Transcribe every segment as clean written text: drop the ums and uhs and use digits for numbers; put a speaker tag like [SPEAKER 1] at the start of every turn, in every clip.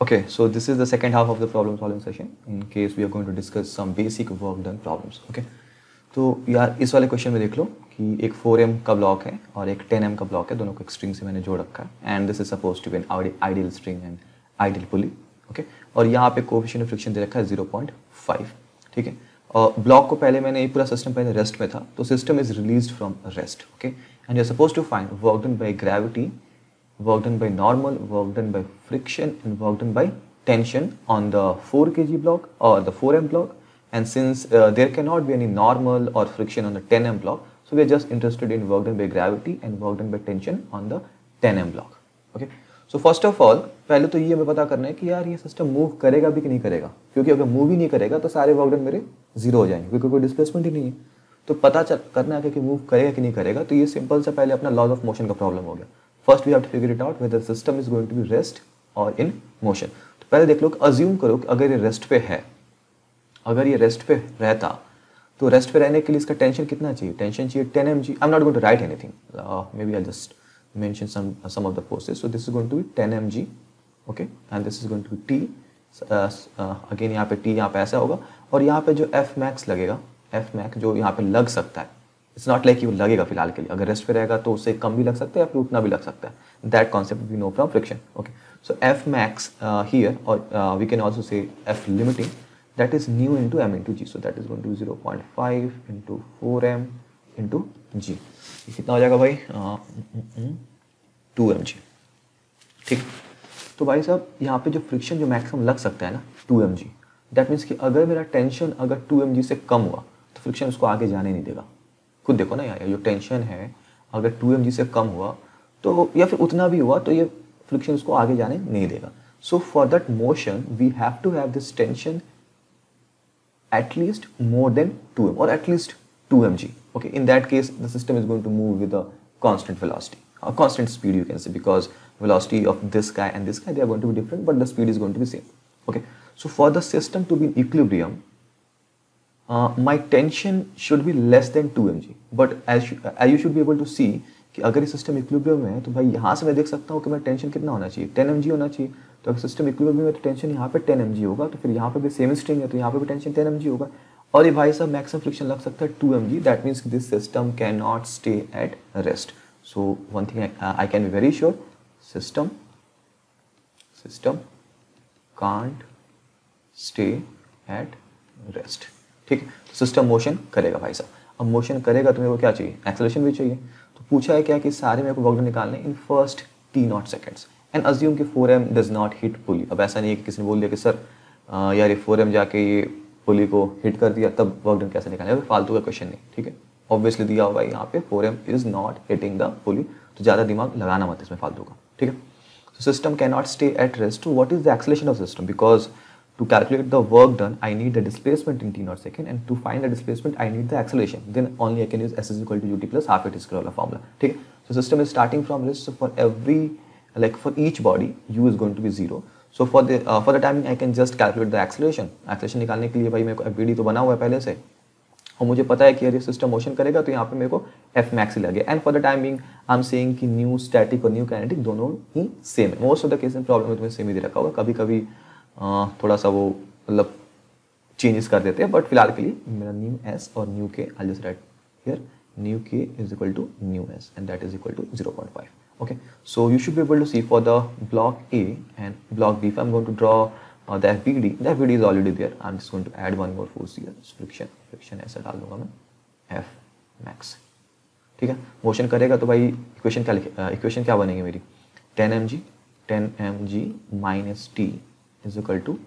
[SPEAKER 1] Okay, so this is the second half of the problem solving session. In case we are going to discuss some basic work done problems. Okay, तो यार इस वाले question में देख लो कि एक 4m का ब्लॉक है और एक 10m का ब्लॉक है, दोनों को एक स्ट्रिंग से मैंने जोड़ रखा है and this is suppose to be an ideal string and ideal pulley. Okay, और यहाँ पे कोएफिशिएंट ऑफ फ्रिक्शन दे रखा है 0.5. ठीक है, और ब्लॉक को पहले मैंने ये पूरा सिस्टम पहले रेस्ट में था, तो system is released from rest. Okay, and you are suppose to find work done by gravity, work done by normal, work done by friction and work done by tension on the 4 kg block or the 4m block. And since there cannot be any normal or friction on the 10m block, so we are just interested in work done by gravity and work done by tension on the 10m block. Okay, so first of all पहले तो ये हमें पता करना है कि यार ये सिस्टम मूव करेगा भी कि नहीं करेगा, क्योंकि अगर मूव ही नहीं करेगा तो सारे वर्क डन मेरे जीरो हो जाएंगे क्योंकि कोई डिस्प्लेसमेंट ही नहीं है. तो पता करना है कि मूव करेगा कि नहीं करेगा, तो ये सिंपल सा पहले अपना लॉज ऑफ मोशन का प्रॉब्लम हो गया. First we have to figure it out whether the system is going to be rest or in motion. तो पहले देख लो कि अज्यूम करो कि अगर ये रेस्ट पे है, अगर ये रेस्ट पे रहता तो रेस्ट पे रहने के लिए इसका टेंशन कितना चाहिए? टेंशन चाहिए 10 mg. I am not going to write anything, maybe I just mention some of the forces. So this is going to be 10 mg. Okay, and this is going to be t. Again यहाँ पे t यहाँ पे ऐसा होगा और यहाँ पे जो f max लगेगा, f max जो यहाँ पे लग सकता है, इट्स नॉट लाइक वो लगेगा फिलहाल के लिए, अगर रेस्ट पे रहेगा तो उससे कम भी लग सकता है या फिर उतना भी लग सकता है. That concept we know from friction. Okay, so F max here और we can also say F limiting, that is mu into M into G. So that is going to 0.5 into 4m into G. कितना हो जाएगा भाई? 2mg. ठीक, तो भाई साहब यहाँ पे जो फ्रिक्शन जो मैक्सिमम लग सकता है ना 2mg, दैट मीन्स कि अगर मेरा टेंशन अगर 2mg से कम हुआ तो फ्रिक्शन उसको आगे जाने नहीं देगा. खुद देखो ना यार, जो टेंशन है अगर 2mg से कम हुआ तो या फिर उतना भी हुआ तो ये फ्रिक्शन उसको आगे जाने नहीं देगा. So for that motion we have to have this tension at least more than 2m और at least 2mg. Okay, in that case the system is going to move with a constant velocity, a constant speed you can say, because velocity of this guy and this guy, they are going to be different but the speed is going to be same. Okay, so for the system to be in equilibrium, my tension should be less than 2mg. but as you should be able to see कि अगर ये system equilibrium में है तो भाई यहाँ से मैं देख सकता हूँ कि मेरा टेंशन कितना होना चाहिए? 10 mg होना चाहिए. तो अगर सिस्टम इक्विलिब्रियम में तो टेंशन यहाँ पे 10 mg होगा, तो फिर यहाँ पे भी सेम स्ट्रिंग है तो यहाँ पे भी टेंशन 10 mg होगा. और ये भाई साहब मैक्सिमम फ्रिक्शन लग सकता है 2 mg. That means this system can not stay at rest. So one thing I can be very sure, system can't stay at rest. ठीक है, सिस्टम मोशन करेगा भाई साहब. अब मोशन करेगा तो मेरे को क्या चाहिए? एक्सेलरेशन भी चाहिए. तो पूछा है क्या कि सारे मेरे को वर्क निकालने in first t0 seconds and assume कि 4m डज नॉट हिट पुली. अब ऐसा नहीं है कि किसी ने बोल दिया कि सर यार ये 4m जाके ये पुली को हिट कर दिया तब वर्क डन कैसे निकालेगा? फालतू का क्वेश्चन नहीं. ठीक है, ऑब्वियसली दिया होगा यहाँ पे 4m is not hitting the pulley, तो ज़्यादा दिमाग लगाना मत इसमें फालतू का. ठीक है, तो system can not stay at rest. What is the acceleration of system? Because to calculate the work done I need the displacement in t0 second and to find the displacement I need the acceleration. Then only I can use s is equal to ut plus half at square वाला formula. ठीक है, so system is starting from rest. So for every for each body u is going to be 0. so for the timing I can just calculate the acceleration. Acceleration निकालने के लिए भाई मेरे को fvd तो बना हुआ है पहले से और मुझे पता है कि ये सिस्टम मोशन करेगा तो यहाँ पे मेरे को एफ मैक्स ही लगे. And for the time being I am saying कि न्यू स्टैटिक और न्यू काइनेटिक दोनों ही सेम है. मोस्ट ऑफ द केस में प्रॉब्लम में तुम्हें सेम ही दे रखा होगा, कभी कभी थोड़ा सा वो मतलब चेंजेस कर देते हैं, बट फिलहाल के लिए मेरा न्यू एस और mu K I just write here mu K is equal to mu S and that is equal to 0.5. Okay, so you should be able to see for the block A and block B. If I'm going to draw the FBD is already there. I'm just going to add one more force here. Friction ऐसा डाल दूंगा मैं F max. ठीक है, motion करेगा तो भाई equation क्या बनेगी मेरी? 10 mg minus t is equal to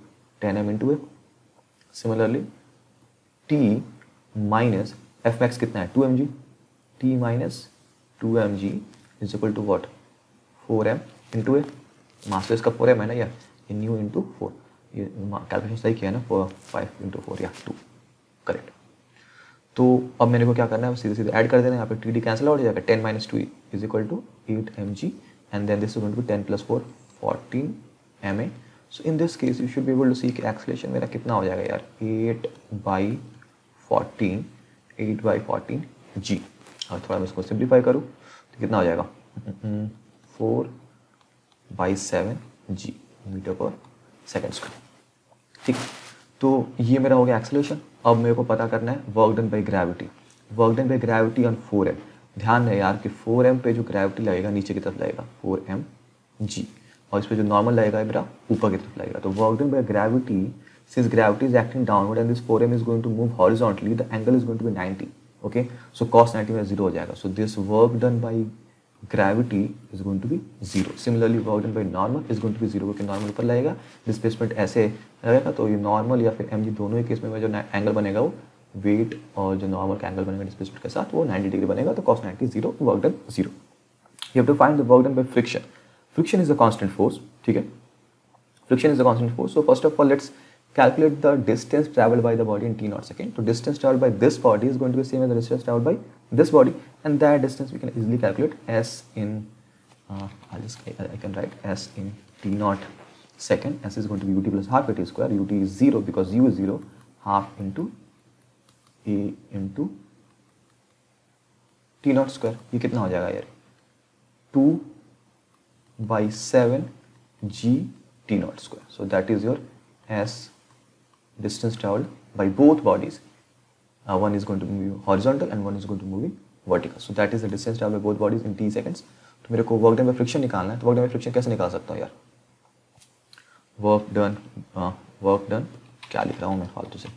[SPEAKER 1] 10m into a. Similarly t minus F max कितना है? 2 mg. t minus 2 mg is equal to what? 4m into a. मास इसका 4m है ना यार, ये न्यू इंटू 4. ये कैलकुलेशन सही किया ना, 5 इंटू 4 या 2 करेक्ट. तो अब मेरे को क्या करना है? सीधे सीधे ऐड कर देना. यहाँ पे टी डी कैंसिल आउट हो जाएगा. 10 minus 2 is equal to 8 mg and then this is going to 10 plus 4 14 ma. So in this case you should be able to see कि एक्सेलरेशन मेरा कितना हो जाएगा यार? 8/14 g. और थोड़ा मैं इसको सिंप्लीफाई करूँ तो कितना हो जाएगा? 4/7 g मीटर पर सेकेंड स्क्वायर। ठीक, तो ये मेरा हो गया एक्सेलरेशन। अब मेरे को पता करना है work done by gravity. Work done by gravity on 4m। ध्यान रहे यार कि 4m पे जो ग्रेविटी लगेगा नीचे की तरफ लगेगा 4mg, और इस पे जो नॉर्मल लगेगा मेरा ऊपर की तरफ लगेगा। तो work done by gravity, since gravity is acting downward and this 4m is going to move horizontally, the angle is going to be 90। Okay, so cos 90 में 0 हो जाएगा। So this work done by gravity is going to be 0. Similarly work done by normal is going to be 0, क्योंकि normal ऊपर लगेगा, displacement ऐसे लगेगा, तो ये नॉर्मल या फिर mg दोनों ही केस में जो एंगल बनेगा वो वेट और जो नॉर्मल का एंगल बनेगा डिस्प्लेसमेंट के साथ वो 90 डिग्री बनेगा। तो cos 90 0, work done 0। You have to find the work done by friction. Friction is a constant force. ठीक है, friction is a constant force. So first of all let's calculate the distance traveled by the body in t naught second. So distance traveled by this body is going to be same as the distance traveled by this body, and that distance we can easily calculate s in I can write s in t naught second. S is going to be ut plus half at square. Ut is 0 because u is 0. Half into a into t naught square. ये कितना हो जाएगा यार? 2/7 g t naught square. So that is your s distance traveled by both bodies. One is going to move horizontal and one is going to move vertical. So that is the distance traveled by both bodies in t seconds. तो मेरे को work done by friction निकालना है। तो work done by friction कैसे निकाल सकता हूँ यार? वर्क डन क्या लिख रहा हूँ मैं फालतू से?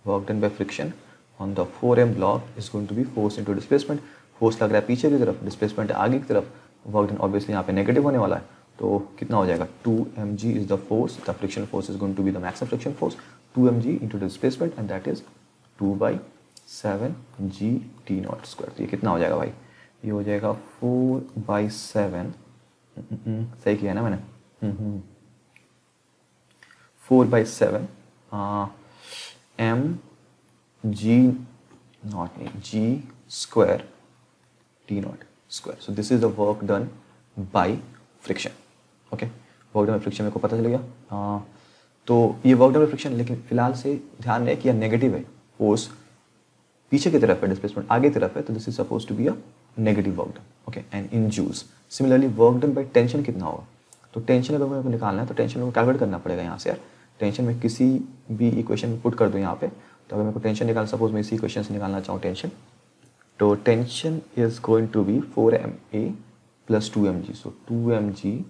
[SPEAKER 1] Work done by friction on the 4m block is going to be force into displacement. Force लग रहा है पीछे की तरफ, डिस्प्लेसमेंट आगे की तरफ। वर्क डन ऑब्वियसली यहाँ पे नेगेटिव होने वाला है, तो कितना हो जाएगा? 2mg is the force, the friction force is going to be the maximum friction force, 2mg into the displacement, and that is 2/7 g t naught square। तो ये कितना हो जाएगा भाई? ये हो जाएगा 4/7, सही किया ना मैंने? 4/7 m g naught नहीं g square t naught square। So this is the work done by friction। Okay, work done by friction मेरे को पता चल गया। तो ये वर्क डन बाय फ्रिक्शन, लेकिन फिलहाल से ध्यान रहे कि यह नेगेटिव है। फोर्स पीछे की तरफ है, डिस्प्लेसमेंट आगे की तरफ है, तो this is suppose to be a negative work done. Okay, and in joules. Similarly work done by tension कितना होगा? तो टेंशन अगर मेरे को निकालना है तो टेंशन मेरे को कैलकुलेट करना पड़ेगा यहाँ से यार। टेंशन में किसी भी इक्वेशन में पुट कर दूँ यहाँ पे, तो अगर मेरे को टेंशन निकालना, सपोज मैं इसी इक्वेशन से निकालना चाहूँ टेंशन, तो tension is going to be 4ma plus 2mg। So 2mg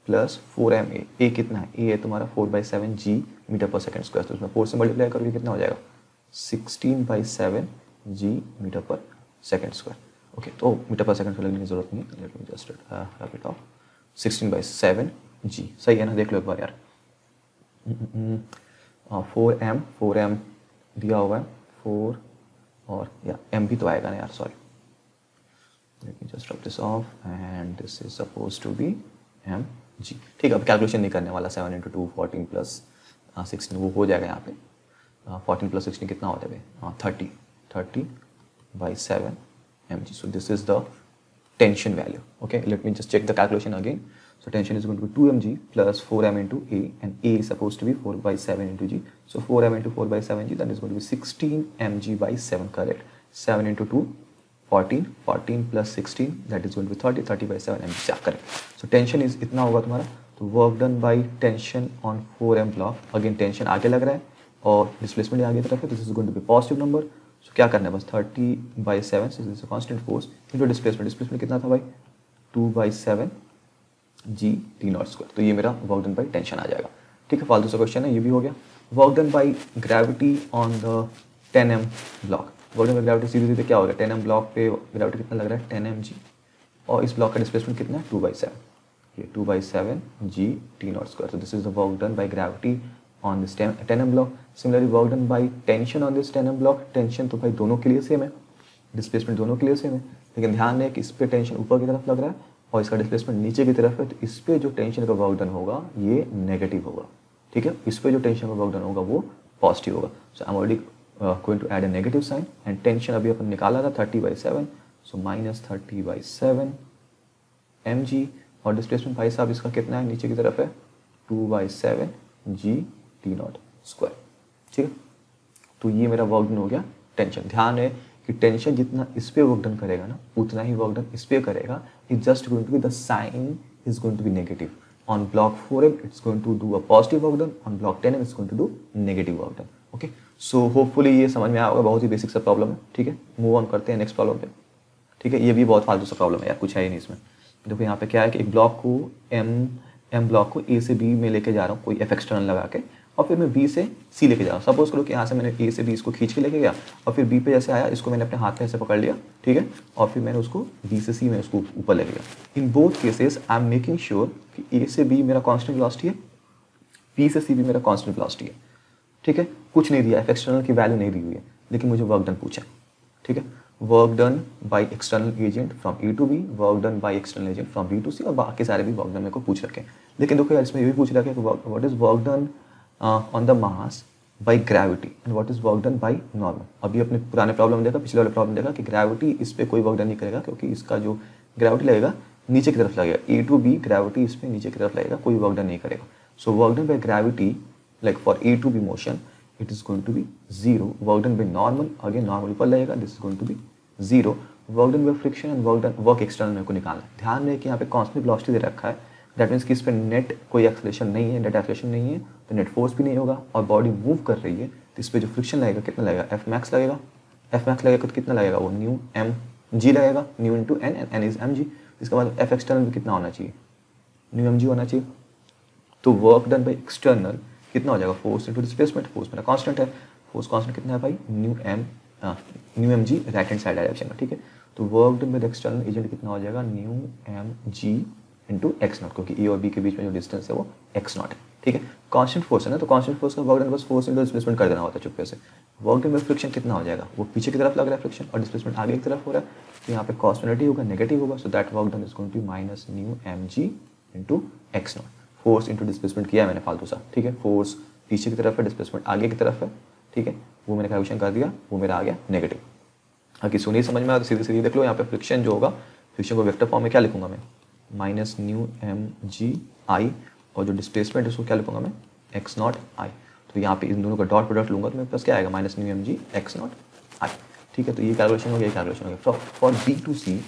[SPEAKER 1] plus 4ma। A कितना है? ए है तुम्हारा 4/7 g मीटर पर सेकेंड स्क्वायर। तो उसमें 4 से मल्टीप्लाई करोगे कितना हो जाएगा? 16/7 g मीटर पर सेकेंड स्क्वायर। ओके, तो मीटर पर सेकेंड लगने की जरूरत नहीं है, late me just wrap it of. 16/7 g, सही है ना? देख लो एक बार यार। 4m दिया हुआ है, 4 और या m भी तो आएगा ना यार, sorry. Let me just drop this off and this is supposed to be mg। ठीक है, अब कैलकुलेशन नहीं करने वाला। 7 × 2 14 प्लस 16 वो हो जाएगा यहाँ पे। 14 प्लस 16 कितना होता है? 30/7 mg। So this is the tension value. Okay, let me just check the calculation again. So tension is going to be 2mg plus 4m into a, and a is supposed to be 4/7 into g. So 4m into 4/7 g, that is going to be 16 mg/7, correct? 7 into 2 14, 14 plus 16, that is going to be 30, 30/7 mg, correct? So tension is इतना होगा तुम्हारा। तो work done by tension on 4m block, again tension आगे लग रहा है और displacement आगे तरफ है, तो this is going to be positive number. So क्या करना है? बस 30/7, this is a constant force, into displacement. Displacement कितना था भाई? 2/7 g t naught square। तो ये मेरा वर्क डन बाय टेंशन आ जाएगा। ठीक है, फालतू सा क्वेश्चन है, ये भी हो गया। Work done by gravity on the 10m block. Work done by gravity सीधे सीधे क्या हो गया? 10m ब्लॉक पे ग्रेविटी कितना लग रहा है? 10mg, और इस ब्लॉक का डिस्प्लेसमेंट कितना है? 2/7। ये 2/7 g t naught square। So this is the work done by gravity on this 10m block. Similarly work done by tension on this 10m block। Tension तो भाई दोनों के लिए सेम है, डिस्प्लेसमेंट दोनों के लिए सेम है, लेकिन ध्यान रहे कि इस पे टेंशन ऊपर की तरफ लग रहा है और इसका डिस्प्लेसमेंट नीचे की तरफ है, तो इस पे जो टेंशन का वर्क डन होगा ये नेगेटिव होगा। ठीक है, इस पे जो टेंशन का वर्क डन होगा वो पॉजिटिव होगा। So I am already going to add a negative sign, and tension अभी अपन निकाला था 30/7, सो -30/7 mg, और डिस्प्लेसमेंट भाई साहब इसका कितना है? नीचे की तरफ है 2/7 g t naught square। ठीक है, तो ये मेरा वर्क डन हो गया टेंशन। ध्यान है कि टेंशन जितना इस पे वर्क डन करेगा ना, उतना ही वर्क डन इस पे करेगा। It just going to be the sine is going to be negative. on block 4m it's going to do a positive work done, on block 10m it's going to do negative work done. Okay, so hopefully ये समझ में आया होगा, बहुत ही basic सा problem है. ठीक है, मूव ऑन करते हैं नेक्स्ट प्रॉब्लम पे. ठीक है, ये भी बहुत फालतू सा प्रॉब्लम है यार, कुछ है ही नहीं इसमें. देखो यहाँ पे क्या है कि एक ब्लॉक को एम ब्लॉक को ए से बी में लेके जा रहा हूँ कोई एफ एक्सटर्नल लगा के, और फिर मैं बी से सी लेके जा रहा हूँ. सपोज करो कि यहाँ से मैंने ए से बी इसको खींच के लेके गया, और फिर बी पे जैसे आया इसको मैंने अपने हाथ में ऐसे पकड़ लिया. ठीक है, और फिर मैंने उसको बी से सी में उसको ऊपर लेके गया. In both cases I am making sure कि ए से बी मेरा कॉन्स्टेंट वेलोसिटी है, बी से सी भी मेरा कॉन्स्टेंट वेलोसिटी है. ठीक है, कुछ नहीं दिया, एफ एक्सटर्नल की वैल्यू नहीं दी हुई है, लेकिन मुझे वर्क डन पूछा. ठीक है, work done by external agent from A to B, work done by external agent from B to C, और बाकी सारे भी वर्क डन मेरे को पूछ रखे हैं. लेकिन देखो यार इसमें ये भी पूछ रखा है कि what is work done on the mass by gravity and what is work done by normal. अभी अपने पुराने प्रॉब्लम देखा, पिछले वाले प्रॉब्लम देखा कि ग्रेविटी इस पर कोई वर्क डन नहीं करेगा, क्योंकि इसका जो ग्रेविटी लगेगा नीचे की तरफ लगेगा. ए टू बी ग्रेविटी इस पर नीचे की तरफ लगेगा, कोई वर्क डन नहीं करेगा. So work done by gravity like for A to B motion it is going to be 0. work done by normal, again normal ऊपर लगेगा, this is going to be 0. work done by friction and work external मेरे को निकालना है. ध्यान रहे कि यहाँ पे constant velocity दे रखा है, that means कि इस पे नेट कोई एक्सेलरेशन नहीं है, नेट एक्सेलरेशन नहीं है तो नेट फोर्स भी नहीं होगा, और बॉडी मूव कर रही है तो इस पे जो फ्रिक्शन लगेगा कितना लगेगा, एफ मैक्स लगेगा. एफ मैक्स लगेगा तो कितना लगेगा, वो न्यू एम जी लगेगा, mu into N, N is m g. इसका मतलब एफ एक्सटर्नल भी कितना होना चाहिए, न्यू एम जी होना चाहिए. तो वर्क डन बाई एक्सटर्नल कितना हो जाएगा, फोर्स इंटू डिस्प्लेसमेंट. फोर्स मेरा कांस्टेंट है, फोर्स कांस्टेंट कितना है भाई, mu M g right hand side direction में. ठीक है, तो work done by external agent कितना हो जाएगा, mu M g into x naught, क्योंकि ए और बी के बीच में जो डिस्टेंस है वो एक्स नॉट है. ठीक है, कांस्टेंट फोर्स है ना, तो कांस्टेंट फोर्स का वर्क डन बस फोर्स इंटू डिस्प्लेसमेंट कर देना होता है चुप्पे से. वर्क डन बाय फ्रिक्शन कितना हो जाएगा, वो पीछे की तरफ लग रहा है फ्रिक्शन और डिस्प्लेसमेंट आगे की तरफ हो रहा है, तो यहाँ पे कॉस्टिविटी होगा, नेगेटिव होगा. So that work done is going to be minus mu M g into x naught. Force into displacement किया है मैंने फालतू सा. ठीक है, फोर्स पीछे की तरफ है, डिस्प्लेसमेंट आगे की तरफ है. ठीक है, वो मैंने कैलकुलेशन कर दिया, वो मेरा आ गया नेगेटिव. हाँ, किसी को नहीं समझ में आया तो सीधे सीधे देख लो. यहाँ पे फ्रिक्शन जो होगा, फ्रिक्शन को वेक्टर फॉर्म में क्या लिखूंगा मैं, माइनस न्यू एम जी आई, और जो डिस्प्लेसमेंट है उसको क्या लिखूंगा मैं, एक्स नॉट आई. तो यहाँ पे इन दोनों का डॉट प्रोडक्ट लूंगा तो मेरे पास क्या आएगा, minus mu M G X naught I. ठीक है, तो ये कैलकुलेशन हो गया, ये कैलकुलेशन हो गया. For B to C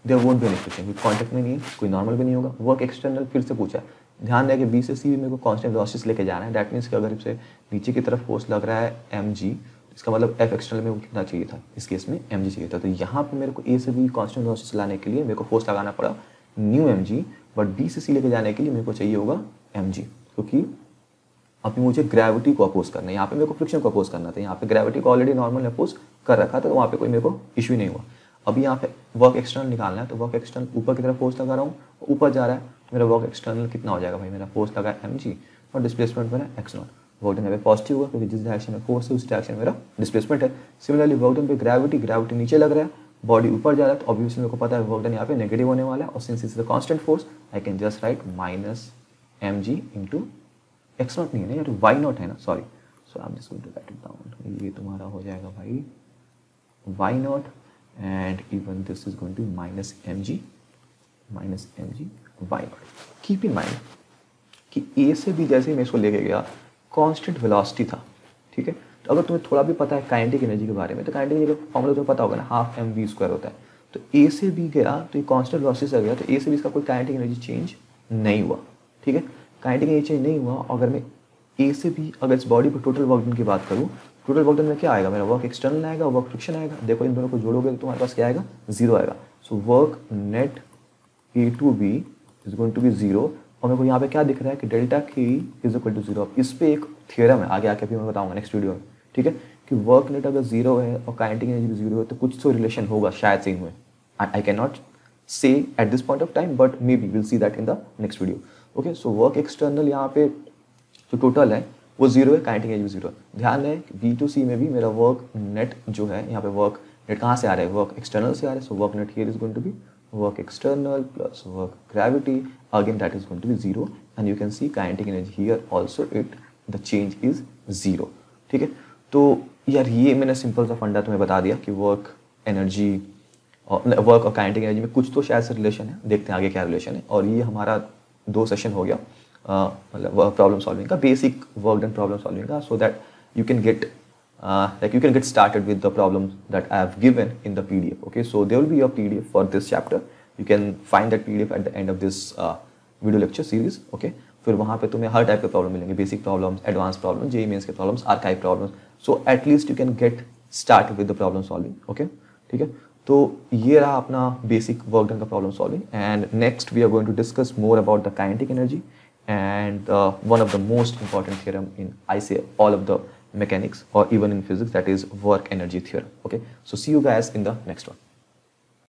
[SPEAKER 1] there won't be any friction, कोई कॉन्टैक्ट में नहीं है, कोई नॉर्मल भी नहीं होगा. वर्क एक्सटर्नल फिर से पूछा है, ध्यान रहे कि बी से सी भी मेरे को कांस्टेंट वेलोसिटी लेके जाना है. दैट मीन्स कि अगर इसे नीचे की तरफ फोर्स लग रहा है एम जी, इसका मतलब एफ एक्सटर्नल में वो कितना चाहिए था, इस केस में एम जी चाहिए था. तो यहाँ पे मेरे को ए से बी कांस्टेंट वेलोसिटी लाने के लिए मेरे को फोर्स लगाना पड़ा mu M g, but B से सी लेके जाने के लिए मेरे को चाहिए होगा एम जी, क्योंकि अभी मुझे ग्रेविटी को अपोज करना है. यहाँ पे मेरे को फ्रिक्शन को अपोज करना था, यहाँ पे ग्रेविटी को ऑलरेडी नॉर्मल अपोज कर रखा था, तो वहाँ पे कोई मेरे को इशू नहीं हुआ. अभी यहाँ पे वर्क एक्सटर्नल निकालना है, तो वर्क एक्सटर्नल ऊपर की तरफ फोर्स लगा रहा हूँ, ऊपर जा रहा है, मेरा वर्क एक्सटर्नल कितना हो जाएगा भाई, मेरा फोर्स लगा है एम जी और डिस्प्लेसमेंट मेरा एक्स नॉट. वर्क डन पे पॉजिटिव होगा क्योंकि जिस डायरेक्शन में फोर्स है उस डायरेक्शन में मेरा डिस्प्लेसमेंट है. सिमिलरली वर्क डन पे ग्रेविटी नीचे लग रहा है, बॉडी ऊपर जा रहा है, तो ऑब्वियसली मेरे को पता है वर्क डन यहाँ पे नेगेटिव होने वाला है. और since is the constant force I can just write minus m g into x naught नहीं है ना यार, वाई नॉट है ना, sorry. So I am just going to write it down. ये तुम्हारा हो जाएगा भाई y naught, and even this is going to be minus mg y naught. Keep in mind कि a से b जैसे ही मैं इसको लेके गया कांस्टेंट वेलोसिटी था. ठीक है, तो अगर तुम्हें थोड़ा भी पता है काइनेटिक एनर्जी के बारे में, तो काइनेटिक एनर्जी का फॉर्मूला जो पता होगा ना, हाफ एम वी स्क्वायर होता है. तो a से b गया तो ये कांस्टेंट वेलोसिटी से गया, तो a से b इसका कोई काइनेटिक एनर्जी चेंज नहीं हुआ. ठीक है, काइनेटिक एनर्जी चेंज नहीं हुआ. अगर मैं a से b अगर इस बॉडी पर टोटल वर्क डन की बात करूँ, टोटल वर्क डन में क्या आएगा, मेरा वर्क एक्सटर्नल आएगा, वर्क फ्रिक्शन आएगा. देखो इन दोनों को जोड़ोगे तो तुम्हारे पास क्या आएगा, 0 आएगा. So work net A to B is going to be 0. और मेरे को यहाँ पे क्या दिख रहा है कि डेल्टा के इज इक्वल टू 0. इस पे एक थियरम है, आगे आके भी मैं बताऊंगा नेक्स्ट वीडियो में. ठीक है, कि वर्क नेट अगर 0 है और काइनेटिक एनर्जी भी 0 है तो कुछ तो रिलेशन होगा शायद से इनमें. आई कैन नॉट से at this point of time, but may be will see that in the next video. Okay, so work external यहाँ पे जो टोटल है वो 0 है, काइनेटिक एनर्जी भी 0 है. ध्यान है बी टू सी में भी मेरा वर्क नेट जो है, यहाँ पे वर्क नेट कहाँ से आ रहा है, वर्क एक्सटर्नल से आ रहा है. So work net here is going to B work external plus work gravity, again that is going to be 0. And you can see kinetic energy here also it the change is 0. ठीक है, तो यार ये मैंने simple सा फंडा तुम्हें बता दिया कि वर्क एनर्जी और वर्क और काइनेटिक एनर्जी में कुछ तो शायद से रिलेशन है. देखते हैं आगे क्या रिलेशन है. और ये हमारा 2 सेशन हो गया मतलब प्रॉब्लम सॉल्विंग का, basic work done problem solving का, so that you can get like you can get started with the problems that I have given in the PDF. Okay, so there will be a PDF for this chapter. You can find that PDF at the end of this video lecture series, okay. फिर वहाँ पे तुम्हें हर type के problem मिलेंगे, basic problems, advance problem, JEE mains के problems, archive problems. So at least you can get start with the problem solving, okay, ठीक है। तो ये रहा अपना बेसिक वर्क डन का problem solving. And next we are going to discuss more about the kinetic energy and one of the most important theorem in, I say, all of the mechanics or even in physics, that is work energy theorem, okay. So see you guys in the next one.